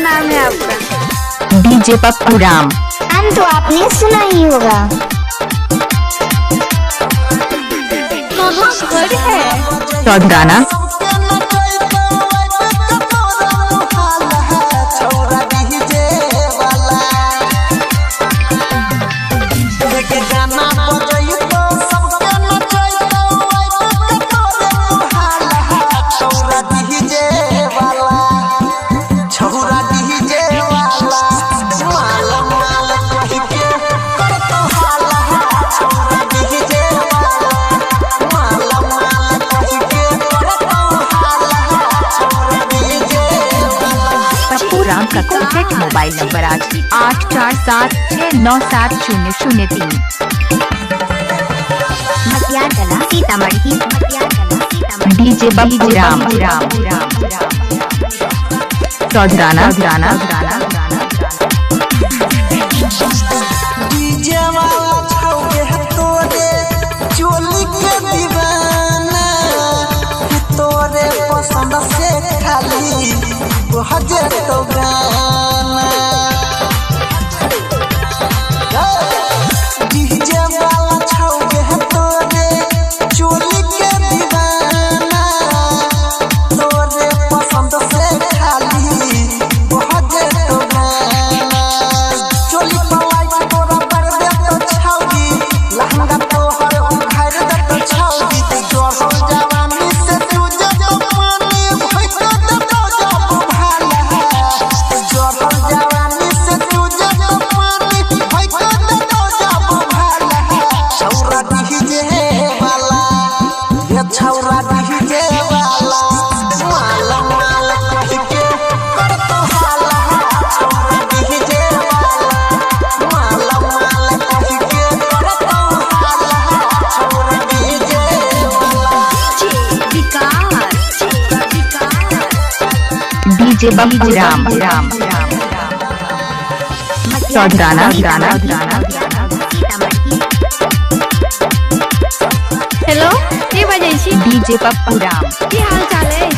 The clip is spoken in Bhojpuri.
नाम है आपका? डीजे पप्पू राम। नाम तो आपने सुना ही होगा। कहाँ घर है? चौधराना। राम का contact mobile number 8476970003। Matiyarkala Sitamarhi. DJ Pappu Ram. Chaudhrana. DJ वाला छौके है तोरे चोली के दीवाना, तोरे पसंद से खाली बजे तो गाना। डीजे वाला छौके है तोरे चोली के दीवाना, तोरे पसंद से खाली बजे तो गाना। चोली पलाई तोरा पर दे तो छौगी, लहंगा तोहर उखाड़ दे तो छौगी। जोर जवानी से तू जब पानी भई तो दबो जब भाला। जोर जवानी से तू जब पानी भई तो दबो जब भाला। छौरा डीजे वाला, ये छौरा डीजे वाला, माला माल कह के कर तो हाला। छौरा डीजे वाला, माला माल कह के कर तो हाला। छौरा डीजे वाला। डीजे पप्पू राम। चौधराना। हेलो, के बजै छी? डीजे पप्पू राम। की हाल चाल है?